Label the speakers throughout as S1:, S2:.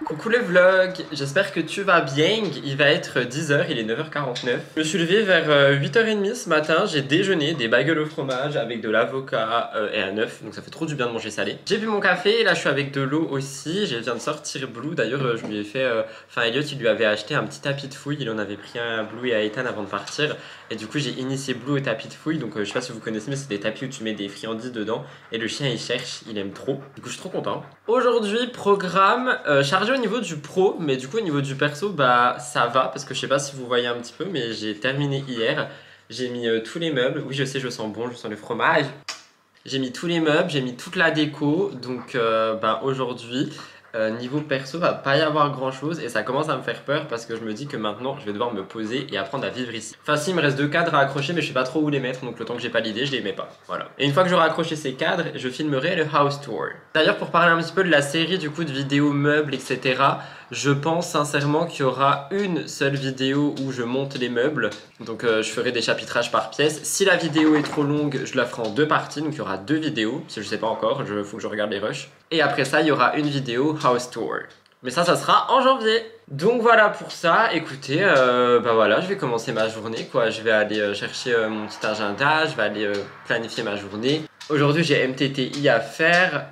S1: Coucou le vlog, j'espère que tu vas bien. Il va être 10h, il est 9h49. Je me suis levé vers 8h30 ce matin, j'ai déjeuné des bagels au fromage avec de l'avocat et un œuf, donc ça fait trop du bien de manger salé. J'ai bu mon café, là je suis avec de l'eau aussi, je viens de sortir Blue, d'ailleurs je lui ai fait, enfin Elliot il lui avait acheté un petit tapis de fouille, il en avait pris un à Blue et à Ethan avant de partir. Et du coup j'ai initié Blue au tapis de fouille, donc je sais pas si vous connaissez mais c'est des tapis où tu mets des friandises dedans. Et le chien il cherche, il aime trop, du coup je suis trop content. Aujourd'hui programme chargé au niveau du pro, mais du coup au niveau du perso bah ça va. Parce que je sais pas si vous voyez un petit peu mais j'ai terminé hier. J'ai mis tous les meubles, oui je sais je sens bon, je sens le fromage. J'ai mis tous les meubles, j'ai mis toute la déco, donc bah, aujourd'hui, niveau perso, va pas y avoir grand chose et ça commence à me faire peur parce que je me dis que maintenant je vais devoir me poser et apprendre à vivre ici. Enfin si, il me reste 2 cadres à accrocher mais je sais pas trop où les mettre, donc le temps que j'ai pas l'idée, je les mets pas, voilà. Et une fois que j'aurai accroché ces cadres, je filmerai le house tour. D'ailleurs pour parler un petit peu de la série du coup de vidéos meubles etc, je pense sincèrement qu'il y aura une seule vidéo où je monte les meubles, donc je ferai des chapitrages par pièce. Si la vidéo est trop longue, je la ferai en 2 parties, donc il y aura 2 vidéos, si je sais pas encore, faut que je regarde les rushs. Et après ça, il y aura une vidéo house tour. Mais ça sera en janvier. Donc voilà pour ça, écoutez, bah voilà, je vais commencer ma journée quoi. Je vais aller chercher mon petit agenda, je vais aller planifier ma journée. Aujourd'hui j'ai MTTI à faire,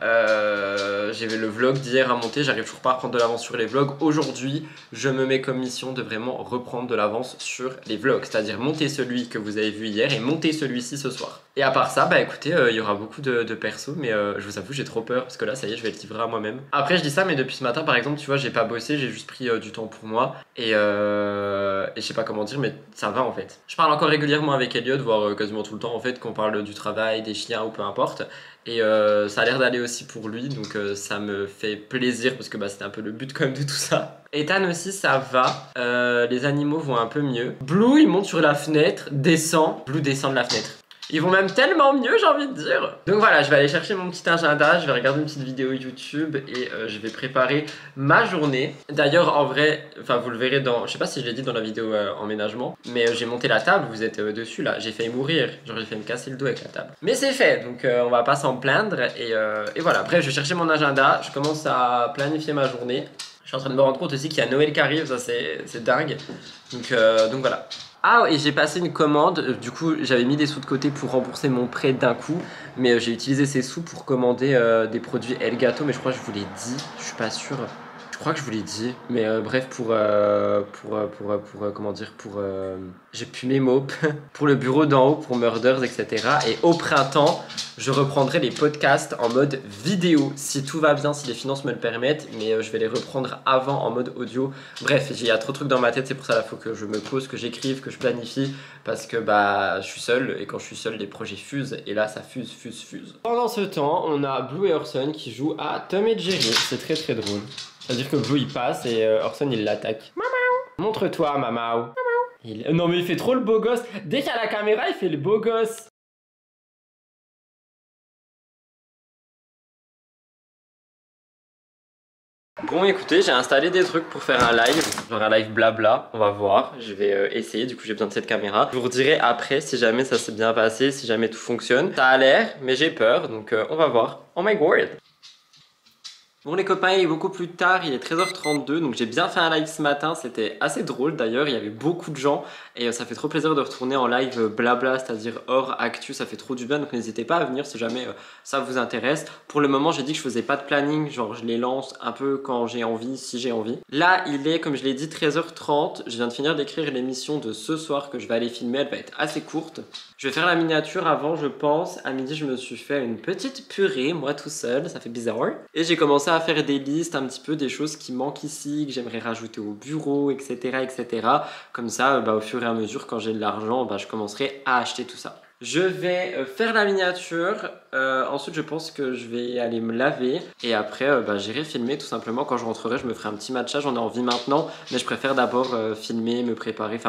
S1: j'ai le vlog d'hier à monter, j'arrive toujours pas à prendre de l'avance sur les vlogs. Aujourd'hui je me mets comme mission de vraiment reprendre de l'avance sur les vlogs, c'est-à-dire monter celui que vous avez vu hier et monter celui-ci ce soir. Et à part ça, bah écoutez, il y aura beaucoup de persos, mais je vous avoue j'ai trop peur parce que là ça y est je vais le livrer à moi-même. Après je dis ça mais depuis ce matin par exemple tu vois j'ai pas bossé, j'ai juste pris du temps pour moi et je sais pas comment dire mais ça va en fait. Je parle encore régulièrement avec Elliot, voire quasiment tout le temps en fait, qu'on parle du travail, des chiens ou peu importe. Et ça a l'air d'aller aussi pour lui, donc ça me fait plaisir parce que bah, c'était un peu le but quand même de tout ça. Ethan aussi ça va, les animaux vont un peu mieux. Blue il monte sur la fenêtre, descend, Blue descend de la fenêtre. Ils vont même tellement mieux j'ai envie de dire. Donc voilà, je vais aller chercher mon petit agenda, je vais regarder une petite vidéo YouTube et je vais préparer ma journée. D'ailleurs en vrai, enfin vous le verrez dans, je sais pas si je l'ai dit dans la vidéo emménagement, mais j'ai monté la table, vous êtes dessus là, j'ai failli mourir, genre j'ai failli me casser le dos avec la table. Mais c'est fait, donc on va pas s'en plaindre et voilà. Bref, je vais chercher mon agenda, je commence à planifier ma journée. Je suis en train de me rendre compte aussi qu'il y a Noël qui arrive, ça c'est dingue. Donc voilà. Ah et j'ai passé une commande, du coup j'avais mis des sous de côté pour rembourser mon prêt d'un coup. Mais j'ai utilisé ces sous pour commander des produits Elgato, mais je crois que je vous l'ai dit, je suis pas sûr. Je crois que je vous l'ai dit, mais bref comment dire, j'ai plus mes mots, pour le bureau d'en haut, pour Murders, etc. Et au printemps, je reprendrai les podcasts en mode vidéo, si tout va bien, si les finances me le permettent, mais je vais les reprendre avant en mode audio. Bref, il y a trop de trucs dans ma tête, c'est pour ça qu'il faut que je me pose, que j'écrive, que je planifie, parce que bah je suis seul, et quand je suis seul, les projets fusent, et là ça fuse. Pendant ce temps, on a Blue et Orson qui jouent à Tom et Jerry, c'est très très drôle. C'est-à-dire que Blue il passe et Orson il l'attaque. Montre-toi, Mamao. Non mais il fait trop le beau gosse. Dès qu'il y a la caméra, il fait le beau gosse. Bon écoutez, j'ai installé des trucs pour faire un live, genre un live blabla, on va voir, je vais essayer, du coup j'ai besoin de cette caméra. Je vous redirai après si jamais ça s'est bien passé, si jamais tout fonctionne. Ça a l'air, mais j'ai peur, donc on va voir. Oh my god. Bon les copains, il est beaucoup plus tard, il est 13h32, donc j'ai bien fait un live ce matin, c'était assez drôle d'ailleurs, il y avait beaucoup de gens et ça fait trop plaisir de retourner en live blabla, c'est-à-dire hors actu, ça fait trop du bien, donc n'hésitez pas à venir si jamais ça vous intéresse. Pour le moment j'ai dit que je faisais pas de planning, genre je les lance un peu quand j'ai envie, si j'ai envie. Là il est, comme je l'ai dit, 13h30, je viens de finir d'écrire l'émission de ce soir que je vais aller filmer, elle va être assez courte. Je vais faire la miniature avant je pense, à midi je me suis fait une petite purée, moi tout seul, ça fait bizarre. Et j'ai commencé à faire des listes un petit peu des choses qui manquent ici, que j'aimerais rajouter au bureau, etc. Comme ça, au fur et à mesure, quand j'ai de l'argent, je commencerai à acheter tout ça. Je vais faire la miniature, ensuite je pense que je vais aller me laver et après j'irai filmer tout simplement. Quand je rentrerai je me ferai un petit matchage, j'en ai envie maintenant mais je préfère d'abord filmer, me préparer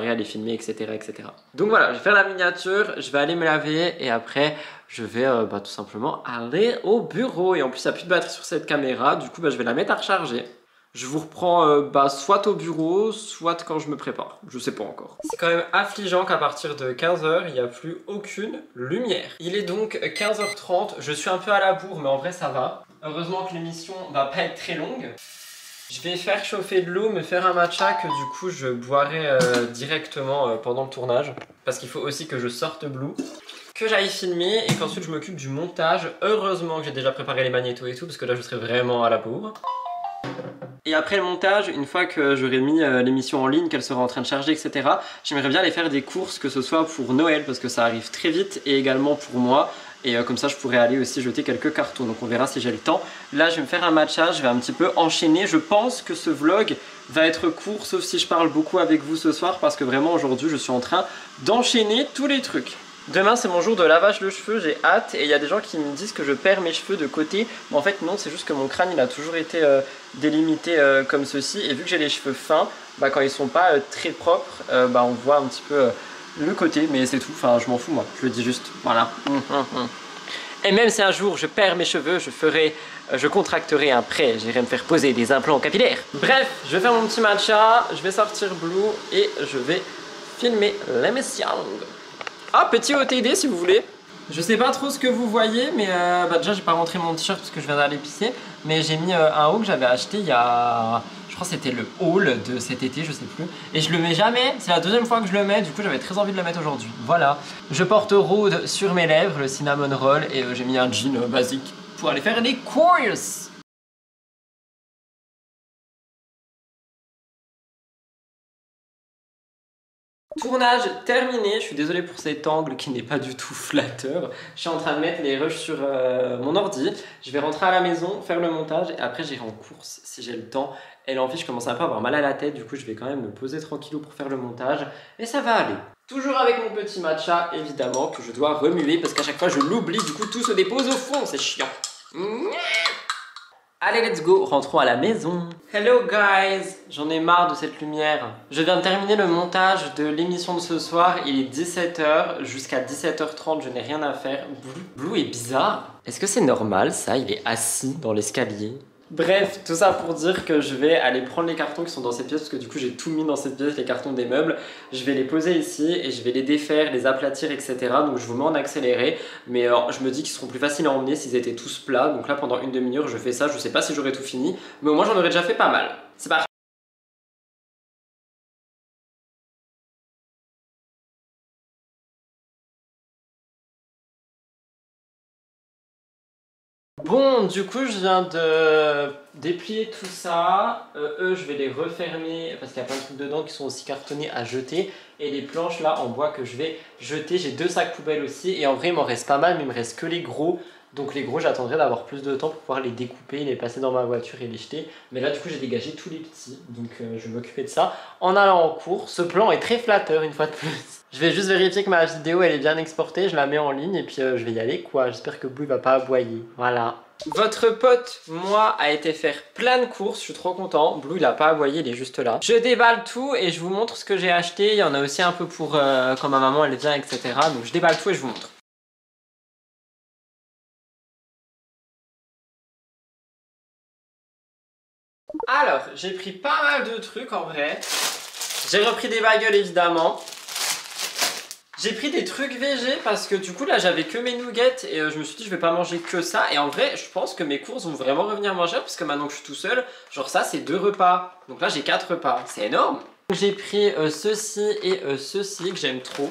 S1: à aller filmer etc. Donc voilà, je vais faire la miniature, je vais aller me laver et après je vais tout simplement aller au bureau. Et en plus il n'y a plus de batterie sur cette caméra, du coup je vais la mettre à recharger. Je vous reprends soit au bureau, soit quand je me prépare. Je sais pas encore. C'est quand même affligeant qu'à partir de 15h, il n'y a plus aucune lumière. Il est donc 15h30. Je suis un peu à la bourre, mais en vrai, ça va. Heureusement que l'émission va pas être très longue. Je vais faire chauffer de l'eau, me faire un matcha que du coup je boirai directement pendant le tournage. Parce qu'il faut aussi que je sorte Blue, que j'aille filmer et qu'ensuite je m'occupe du montage. Heureusement que j'ai déjà préparé les magnétos et tout parce que là je serai vraiment à la bourre. Et après le montage, une fois que j'aurai mis l'émission en ligne, qu'elle sera en train de charger, etc. J'aimerais bien aller faire des courses, que ce soit pour Noël, parce que ça arrive très vite, et également pour moi. Et comme ça, je pourrais aller aussi jeter quelques cartons, donc on verra si j'ai le temps. Là, je vais me faire un matcha, je vais un petit peu enchaîner. Je pense que ce vlog va être court, sauf si je parle beaucoup avec vous ce soir, parce que vraiment aujourd'hui, je suis en train d'enchaîner tous les trucs. Demain c'est mon jour de lavage de cheveux, j'ai hâte et il y a des gens qui me disent que je perds mes cheveux de côté. Mais en fait non, c'est juste que mon crâne il a toujours été délimité comme ceci. Et vu que j'ai les cheveux fins, bah, quand ils sont pas très propres, bah, on voit un petit peu le côté. Mais c'est tout, enfin je m'en fous moi, je le dis juste, voilà. Et même si un jour je perds mes cheveux, je contracterai un prêt, j'irai me faire poser des implants capillaires. Bref, je vais faire mon petit matcha, je vais sortir Blue et je vais filmer l'émission. Ah, petit OTD si vous voulez. Je sais pas trop ce que vous voyez, mais bah déjà j'ai pas rentré mon t-shirt parce que je viens d'aller pisser. Mais j'ai mis un haut que j'avais acheté il y a... Je crois que c'était le haul de cet été, je sais plus. Et je le mets jamais, c'est la deuxième fois que je le mets, du coup j'avais très envie de le mettre aujourd'hui. Voilà. Je porte Rode sur mes lèvres, le cinnamon roll, et j'ai mis un jean basique pour aller faire des courses. Tournage terminé, je suis désolé pour cet angle qui n'est pas du tout flatteur. Je suis en train de mettre les rushs sur mon ordi. Je vais rentrer à la maison, faire le montage et après j'irai en course si j'ai le temps. Et l'envie, je commence un peu à avoir mal à la tête, du coup je vais quand même me poser tranquillou pour faire le montage. Et ça va aller. Toujours avec mon petit matcha, évidemment, que je dois remuer parce qu'à chaque fois je l'oublie, du coup tout se dépose au fond, c'est chiant. Allez, let's go, rentrons à la maison. Hello guys, j'en ai marre de cette lumière. Je viens de terminer le montage de l'émission de ce soir, il est 17 h, jusqu'à 17 h 30, je n'ai rien à faire. Blue est bizarre. Est-ce que c'est normal ça, il est assis dans l'escalier? Bref, tout ça pour dire que je vais aller prendre les cartons qui sont dans cette pièce parce que du coup j'ai tout mis dans cette pièce, les cartons des meubles. Je vais les poser ici et je vais les défaire, les aplatir, etc. Donc je vous mets en accéléré, mais je me dis qu'ils seront plus faciles à emmener s'ils étaient tous plats. Donc là pendant une demi-heure je fais ça, je sais pas si j'aurai tout fini, mais au moins j'en aurais déjà fait pas mal. C'est parti. Bon, du coup, je viens de déplier tout ça. Eux, je vais les refermer parce qu'il y a plein de trucs dedans qui sont aussi cartonnés à jeter. Et les planches là en bois que je vais jeter, j'ai 2 sacs poubelles aussi. Et en vrai, il m'en reste pas mal, mais il me reste que les gros. Donc les gros, j'attendrai d'avoir plus de temps pour pouvoir les découper, les passer dans ma voiture et les jeter. Mais là, du coup, j'ai dégagé tous les petits. Donc je vais m'occuper de ça en allant en cours. Ce plan est très flatteur une fois de plus. Je vais juste vérifier que ma vidéo elle est bien exportée, je la mets en ligne et puis je vais y aller quoi. J'espère que Blue va pas aboyer. Voilà. Votre pote, moi, a été faire plein de courses, je suis trop content. Blue il a pas aboyé, il est juste là. Je déballe tout et je vous montre ce que j'ai acheté. Il y en a aussi un peu pour quand ma maman elle vient, etc. Donc je déballe tout et je vous montre. Alors, j'ai pris pas mal de trucs en vrai. J'ai repris des bagels évidemment. J'ai pris des trucs végé parce que du coup là j'avais que mes nuggets et je me suis dit je vais pas manger que ça. Et en vrai je pense que mes courses vont vraiment revenir moins cher parce que maintenant que je suis tout seul, genre ça c'est 2 repas. Donc là j'ai 4 repas, c'est énorme. J'ai pris ceci et ceci que j'aime trop.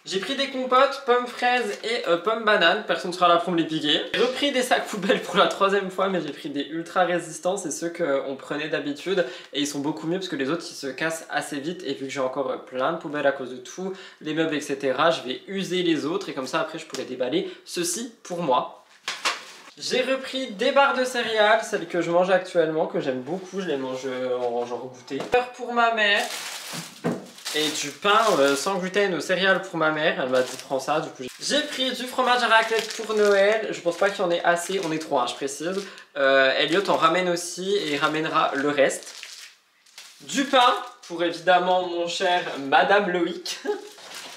S1: J'ai pris des compotes, pommes fraises et pommes bananes, personne ne sera là pour me les piquer. J'ai repris des sacs poubelles pour la 3e fois, mais j'ai pris des ultra résistants, c'est ceux qu'on prenait d'habitude. Et ils sont beaucoup mieux parce que les autres ils se cassent assez vite. Et vu que j'ai encore plein de poubelles à cause de tout, les meubles etc, je vais user les autres et comme ça après je pourrai déballer ceci pour moi. J'ai repris des barres de céréales, celles que je mange actuellement, que j'aime beaucoup, je les mange en genre goûter. Pour ma mère. Et du pain sans gluten aux céréales pour ma mère, elle m'a dit prends ça, du coup j'ai pris du fromage à raclette pour Noël, je pense pas qu'il y en ait assez, on est 3 hein, je précise. Elliot en ramène aussi et il ramènera le reste. Du pain pour évidemment mon cher Madame Loïc.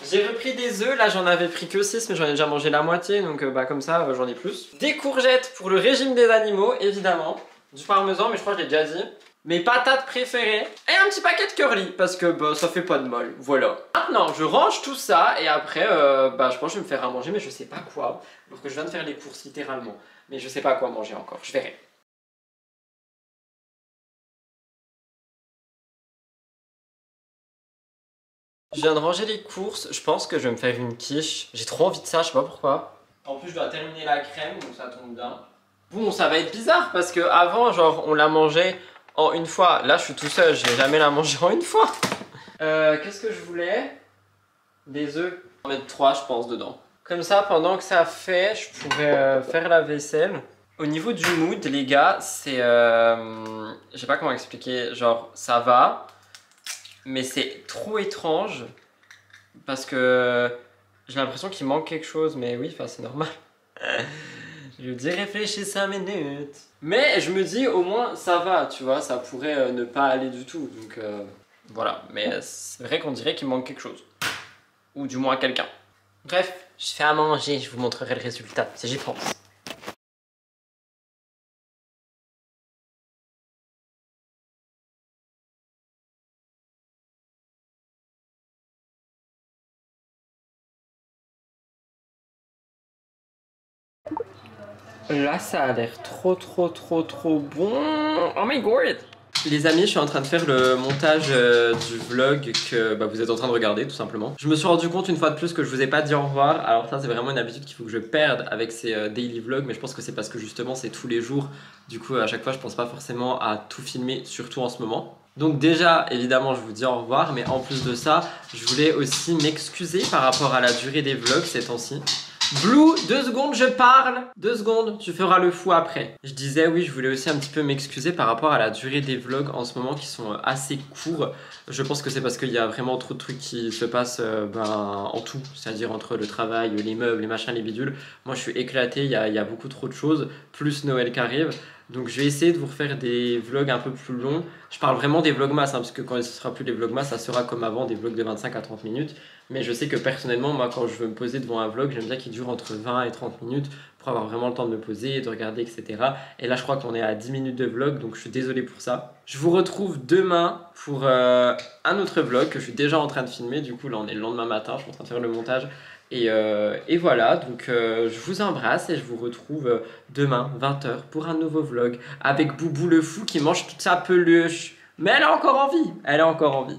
S1: J'ai repris des œufs, là j'en avais pris que 6 mais j'en ai déjà mangé la moitié donc bah comme ça j'en ai plus. Des courgettes pour le régime des animaux évidemment. Du parmesan mais je crois que je l'ai déjà dit. Mes patates préférées et un petit paquet de curly parce que bah, ça fait pas de mal, voilà. Maintenant je range tout ça et après bah, je pense que je vais me faire à manger mais je sais pas quoi. Alors que je viens de faire les courses littéralement. Mais je sais pas quoi manger encore, je verrai. Je viens de ranger les courses, je pense que je vais me faire une quiche. J'ai trop envie de ça, je sais pas pourquoi. En plus, je dois terminer la crème, donc ça tombe bien. Bon, ça va être bizarre parce que avant, genre, on la mangeait en une fois. Là, je suis tout seul, je vais jamais la manger en une fois. Qu'est-ce que je voulais? Des œufs. On va mettre 3, je pense, dedans. Comme ça, pendant que ça fait, je pourrais faire la vaisselle. Au niveau du mood, les gars, c'est... je sais pas comment expliquer. Genre, ça va, mais c'est trop étrange parce que j'ai l'impression qu'il manque quelque chose. Mais oui, enfin, c'est normal. Je lui dis réfléchis 5 minutes. Mais je me dis au moins ça va, tu vois, ça pourrait ne pas aller du tout. Donc voilà, mais c'est vrai qu'on dirait qu'il manque quelque chose. Ou du moins quelqu'un. Bref, je fais à manger, je vous montrerai le résultat si j'y pense. Là, ça a l'air trop bon. Oh my god! Les amis, je suis en train de faire le montage du vlog que vous êtes en train de regarder tout simplement. Je me suis rendu compte une fois de plus que je vous ai pas dit au revoir. Alors ça, c'est vraiment une habitude qu'il faut que je perde avec ces daily vlogs, mais je pense que c'est parce que justement c'est tous les jours. Du coup, à chaque fois, je pense pas forcément à tout filmer, surtout en ce moment. Donc déjà, évidemment, je vous dis au revoir, mais en plus de ça, je voulais aussi m'excuser par rapport à la durée des vlogs ces temps-ci. Blue, 2 secondes, je parle. 2 secondes, tu feras le fou après. Je disais oui, je voulais aussi un petit peu m'excuser par rapport à la durée des vlogs en ce moment qui sont assez courts. Je pense que c'est parce qu'il y a vraiment trop de trucs qui se passent en tout, c'est-à-dire entre le travail, les meubles, les machins, les bidules. Moi je suis éclaté, il y a beaucoup trop de choses, plus Noël qui arrive. Donc je vais essayer de vous refaire des vlogs un peu plus longs. Je parle vraiment des vlogmas, parce que quand ce sera plus des vlogmas, ça sera comme avant, des vlogs de 25 à 30 minutes. Mais je sais que personnellement, moi quand je veux me poser devant un vlog, j'aime bien qu'il dure entre 20 et 30 minutes pour avoir vraiment le temps de me poser, de regarder, etc. Et là je crois qu'on est à 10 minutes de vlog, donc je suis désolé pour ça. Je vous retrouve demain pour un autre vlog que je suis déjà en train de filmer. Du coup là on est le lendemain matin, je suis en train de faire le montage. Et voilà, donc je vous embrasse et je vous retrouve demain 20 h pour un nouveau vlog avec Boubou le fou qui mange toute sa peluche. Mais elle a encore envie, elle a encore envie.